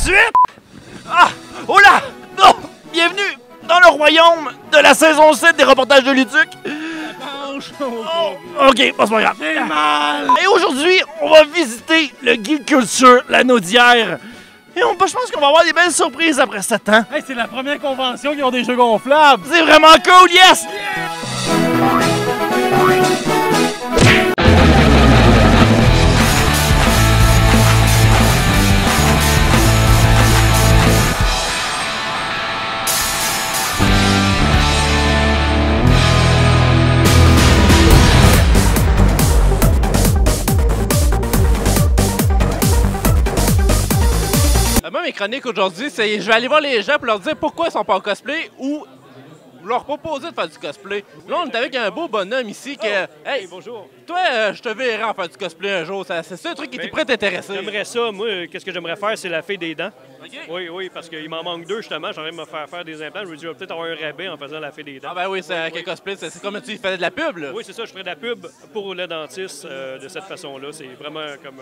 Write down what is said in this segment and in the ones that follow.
suite! Ah! Oh là! Non! Bienvenue dans le royaume de la saison 7 des reportages de Luduc. Oh, ok, pas grave. J'ai mal! Et aujourd'hui, on va visiter le Geek Culture, la Naudière. Et je pense qu'on va avoir des belles surprises après 7 ans. Hey, c'est la première convention qui ont des jeux gonflables! C'est vraiment cool, yes! Moi, mes chroniques aujourd'hui, c'est je vais aller voir les gens pour leur dire pourquoi ils sont pas en cosplay ou leur proposer de faire du cosplay. Là, on est avec un beau bonhomme ici que... Hey, bonjour! toi, je te verrai en faire du cosplay un jour. C'est ça un truc qui t'est prêt à t'intéresser. J'aimerais ça. Moi, qu'est-ce que j'aimerais faire, c'est la fée des dents. OK. Oui, parce qu'il m'en manque 2, justement. J'aimerais me faire des implants. Je me dis, je vais peut-être avoir un rabais en faisant la fée des dents. Ah ben oui, c'est quel cosplay. C'est comme tu faisais de la pub, là. Oui, c'est ça. Je ferais de la pub pour le dentiste de cette façon-là. C'est vraiment comme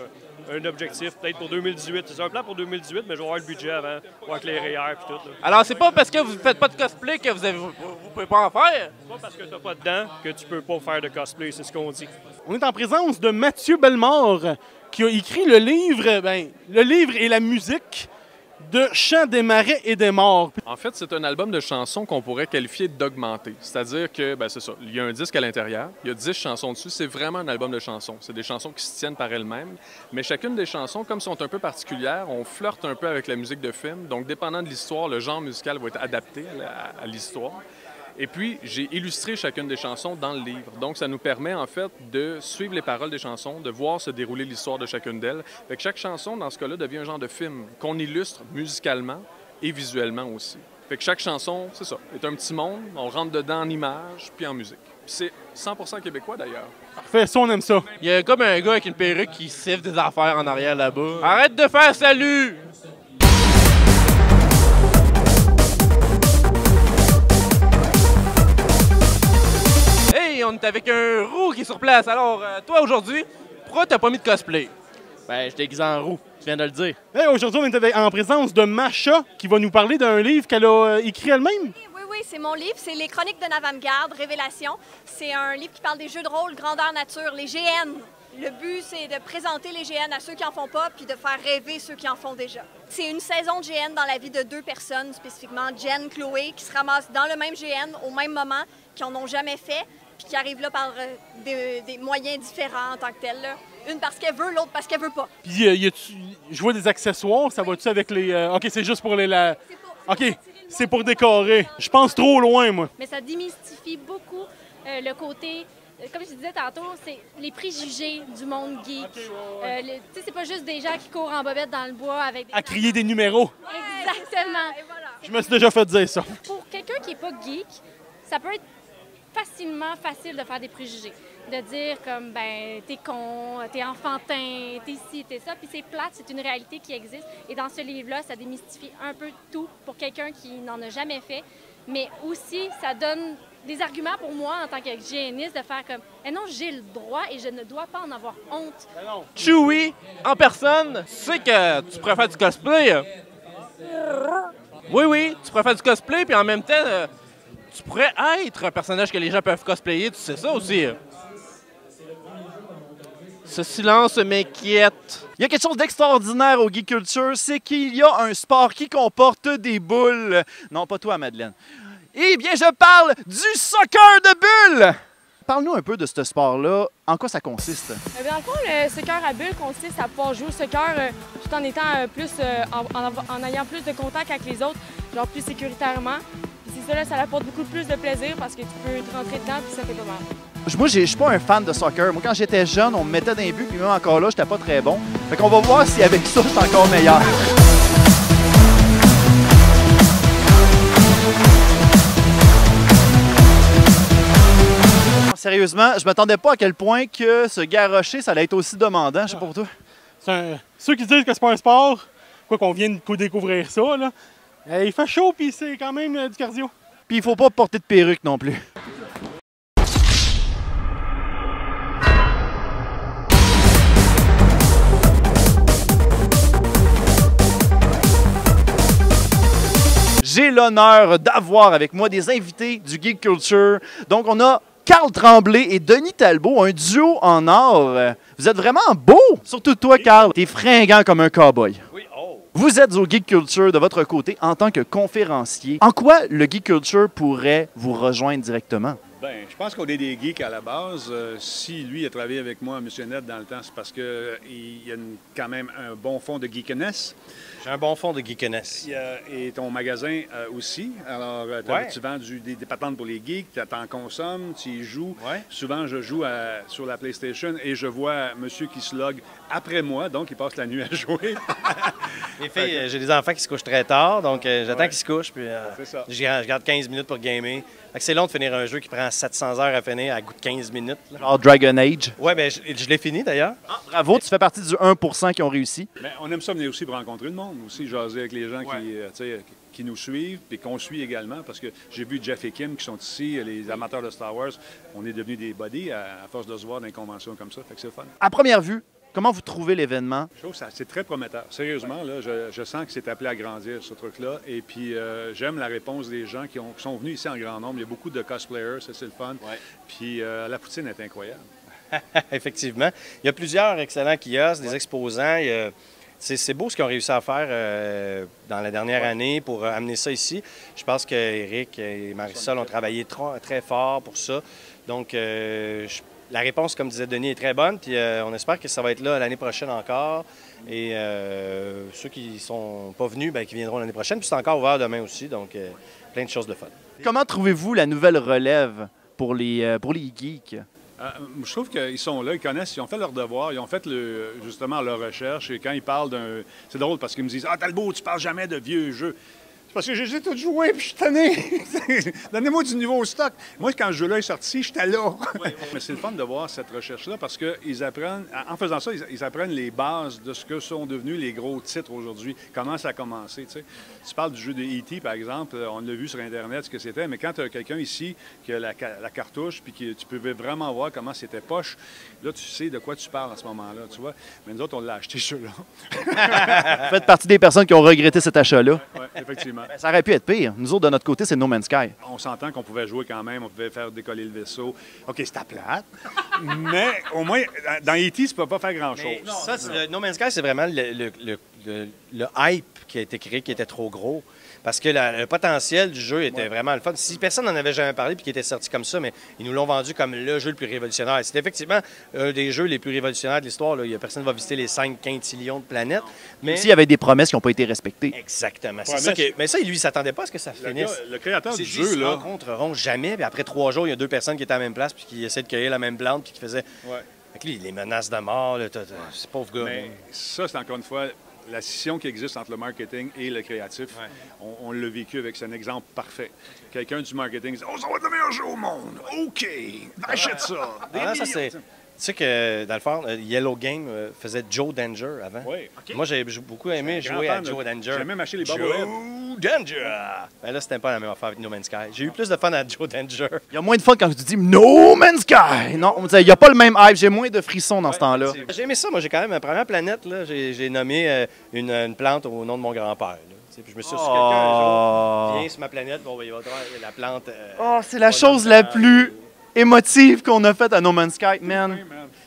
un objectif, peut-être pour 2018. C'est un plan pour 2018, mais je vais avoir le budget avant, voir avec les REER et tout. Là. Alors, c'est pas parce que vous faites pas de cosplay que vous pouvez pas en faire? C'est pas parce que t'as pas de dents que tu peux pas faire de cosplay, c'est ce qu'on dit. On est en présence de Mathieu Bellemare, qui a écrit le livre et la musique de Chants des marais et des morts. En fait, c'est un album de chansons qu'on pourrait qualifier d'augmenté. C'est-à-dire que, c'est ça, il y a un disque à l'intérieur, il y a 10 chansons dessus, c'est vraiment un album de chansons. C'est des chansons qui se tiennent par elles-mêmes, mais chacune des chansons, comme sont un peu particulières, on flirte un peu avec la musique de film, donc dépendant de l'histoire, le genre musical va être adapté à l'histoire. Et puis, j'ai illustré chacune des chansons dans le livre. Donc, ça nous permet, en fait, de suivre les paroles des chansons, de voir se dérouler l'histoire de chacune d'elles. Fait que chaque chanson, dans ce cas-là, devient un genre de film qu'on illustre musicalement et visuellement aussi. Fait que chaque chanson, c'est ça, est un petit monde, on rentre dedans en images puis en musique. Puis c'est 100% québécois, d'ailleurs. Parfait, ça, on aime ça. Il y a comme un gars avec une perruque qui siffle des affaires en arrière là-bas. Arrête de faire salut! Hey, on est avec un roux qui est sur place. Alors, toi, aujourd'hui, pourquoi t'as pas mis de cosplay? Ben, je déguise en roux, tu viens de le dire. Hey, aujourd'hui, on est en présence de Macha, qui va nous parler d'un livre qu'elle a écrit elle-même. Oui, c'est mon livre. C'est Les Chroniques de Navamgarde, Révélation. C'est un livre qui parle des jeux de rôle, grandeur nature, les GN. Le but, c'est de présenter les GN à ceux qui en font pas, puis de faire rêver ceux qui en font déjà. C'est une saison de GN dans la vie de 2 personnes, spécifiquement Jen, Chloé, qui se ramassent dans le même GN au même moment, qui en ont jamais fait, puis qui arrivent là par des moyens différents en tant que tels. Là. Une parce qu'elle veut, l'autre parce qu'elle veut pas. Puis, je vois des accessoires, ça va-tu avec les... OK, c'est juste pour les... OK, c'est pour décorer. Je pense trop loin, moi. Mais ça démystifie beaucoup le côté... Comme je disais tantôt, c'est les préjugés du monde geek. C'est pas juste des gens qui courent en bobette dans le bois avec des... À crier des numéros. Exactement. Je me suis déjà fait dire ça. Pour quelqu'un qui est pas geek, ça peut être facile de faire des préjugés. De dire comme, ben, t'es con, t'es enfantin, t'es ci, t'es ça. Puis c'est plate, c'est une réalité qui existe. Et dans ce livre-là, ça démystifie un peu tout pour quelqu'un qui n'en a jamais fait. Mais aussi, ça donne des arguments pour moi en tant qu'hygiéniste de faire comme non, j'ai le droit et je ne dois pas en avoir honte. Chewie, en personne, tu sais que tu pourrais faire du cosplay. Oui, tu pourrais faire du cosplay, puis en même temps, tu pourrais être un personnage que les gens peuvent cosplayer, tu sais ça aussi. Ce silence m'inquiète. Il y a quelque chose d'extraordinaire au Geek Culture, c'est qu'il y a un sport qui comporte des boules. Non, pas toi, Madeleine. Eh bien, je parle du soccer de bulles! Parle-nous un peu de ce sport-là. En quoi ça consiste? Dans le fond, le soccer à bulles consiste à pouvoir jouer au soccer tout en étant en ayant plus de contact avec les autres, genre plus sécuritairement. Puis c'est ça, là, ça apporte beaucoup plus de plaisir parce que tu peux te rentrer dedans puis ça fait pas mal. Moi, je suis pas un fan de soccer. Moi, quand j'étais jeune, on me mettait dans les buts, puis même encore là, j'étais pas très bon. Fait qu'on va voir si avec ça, c'est encore meilleur. Sérieusement, je m'attendais pas à quel point que se garrocher, ça allait être aussi demandant. Je sais pas pour toi. Ceux qui disent que c'est pas un sport, quoi qu'on vient de découvrir ça, là, il fait chaud puis c'est quand même du cardio. Puis il faut pas porter de perruque non plus. j'ai l'honneur d'avoir avec moi des invités du Geek Culture. Donc, on a Carl Tremblay et Denis Talbot, un duo en or. Vous êtes vraiment beaux! Surtout toi, Carl. T'es fringant comme un cowboy. Oui, oh! Vous êtes au Geek Culture de votre côté en tant que conférencier. En quoi le Geek Culture pourrait vous rejoindre directement? Bien, je pense qu'on est des geeks à la base. Si lui a travaillé avec moi à Missionnet dans le temps, c'est parce qu'il y a quand même un bon fond de geekiness. J'ai un bon fond de geekiness. Et ton magasin aussi. Alors, tu vends des patentes pour les geeks, tu en consommes, tu y joues. Ouais. Souvent, je joue sur la PlayStation et je vois monsieur qui se log après moi, donc il passe la nuit à jouer. Les filles, j'ai des enfants qui se couchent très tard, donc j'attends qu'ils se couchent, puis je garde 15 minutes pour gamer. C'est long de finir un jeu qui prend 700 heures à finir à goût de 15 minutes. Là. Genre Dragon Age. Oui, bien, je l'ai fini d'ailleurs. Ah, bravo, tu fais partie du 1% qui ont réussi. Mais on aime ça venir aussi pour rencontrer le monde, aussi jaser avec les gens qui nous suivent, puis qu'on suit également, parce que j'ai vu Jeff et Kim qui sont ici, les amateurs de Star Wars. On est devenus des buddies à force de se voir dans les conventions comme ça, fait que c'est le fun. À première vue, comment vous trouvez l'événement? Je trouve que c'est très prometteur. Sérieusement, là, je sens que c'est appelé à grandir, ce truc-là. Et puis, j'aime la réponse des gens qui sont venus ici en grand nombre. Il y a beaucoup de cosplayers, ça, c'est le fun. Ouais. Puis, la poutine est incroyable. Effectivement. Il y a plusieurs excellents kiosques, des exposants. C'est beau ce qu'ils ont réussi à faire dans la dernière année pour amener ça ici. Je pense qu'Éric et Marisol ont travaillé très fort pour ça. Donc, la réponse, comme disait Denis, est très bonne. Puis on espère que ça va être là l'année prochaine encore. Et ceux qui ne sont pas venus, bien, qui viendront l'année prochaine. Puis c'est encore ouvert demain aussi. Donc, plein de choses de fun. Comment trouvez-vous la nouvelle relève pour les geeks? Je trouve qu'ils sont là, ils connaissent, ils ont fait leur devoir, ils ont fait justement leur recherche. Et quand ils parlent d'un... C'est drôle parce qu'ils me disent « Ah, Talbot, tu parles jamais de vieux jeux. » Parce que je les ai tous joués, puis je suis tanné. Donnez-moi du nouveau stock. Moi, quand ce jeu-là est sorti, j'étais là. Mais c'est le fun de voir cette recherche-là parce qu'ils apprennent, en faisant ça, ils apprennent les bases de ce que sont devenus les gros titres aujourd'hui. Comment ça a commencé, tu sais. Tu parles du jeu de E.T., par exemple, on l'a vu sur Internet, ce que c'était, mais quand tu as quelqu'un ici qui a la cartouche, puis que tu pouvais vraiment voir comment c'était poche, là, tu sais de quoi tu parles à ce moment-là, tu vois. Mais nous autres, on l'a acheté, ce jeu-là. Vous faites partie des personnes qui ont regretté cet achat-là. Oui, effectivement. Ça aurait pu être pire. Nous autres, de notre côté, c'est No Man's Sky. On s'entend qu'on pouvait jouer quand même, on pouvait faire décoller le vaisseau. OK, c'était plate, mais au moins, dans E.T., tu ne peux pas faire grand-chose. No Man's Sky, c'est vraiment le hype qui a été créé, qui était trop gros. Parce que le potentiel du jeu était vraiment le fun. Si personne n'en avait jamais parlé puis qui était sorti comme ça, mais ils nous l'ont vendu comme le jeu le plus révolutionnaire. C'est effectivement un des jeux les plus révolutionnaires de l'histoire. Il n'y a personne qui va visiter les 5 quintillions de planètes. Mais aussi, il y avait des promesses qui n'ont pas été respectées. Exactement. Mais ça, lui, il ne s'attendait pas à ce que ça finisse. Le créateur du jeu, là... Ils ne se rencontreront jamais. Puis après 3 jours, il y a 2 personnes qui étaient à la même place puis qui essaient de cueillir la même plante puis qui faisaient... Avec lui, les menaces de mort, c'est pauvre gars. Mais ça, c'est encore une fois... La scission qui existe entre le marketing et le créatif, on l'a vécu avec un exemple parfait. Quelqu'un du marketing dit « Oh, ça va être le meilleur jeu au monde! OK! Achète ça! » Tu sais que, dans le fond, Yellow Game faisait Joe Danger avant. Oui. Okay. Moi, j'ai beaucoup aimé jouer à Joe Danger. J'ai même acheté les Bobbleheads. Joe Danger! Ben là, c'était pas la même affaire avec No Man's Sky. J'ai eu plus de fun à Joe Danger. Il y a moins de fun quand tu dis No Man's Sky! Non, il n'y a pas le même hype. J'ai moins de frissons dans ce temps-là. J'ai aimé ça. Moi, j'ai quand même ma première planète. J'ai nommé une plante au nom de mon grand-père. Puis je me suis dit, si quelqu'un un jour vient sur ma planète, bon, il va voir la plante. C'est la chose la plus émotive qu'on a faite à No Man's Sky, man.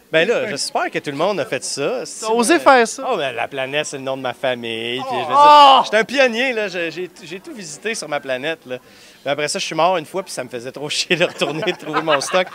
Ben là, j'espère que tout le monde a fait ça. T'as osé faire ça? Oh, ben la planète, c'est le nom de ma famille. J'étais un pionnier, là. J'ai tout visité sur ma planète, là. Puis après ça, je suis mort une fois, puis ça me faisait trop chier de retourner, de trouver mon stock.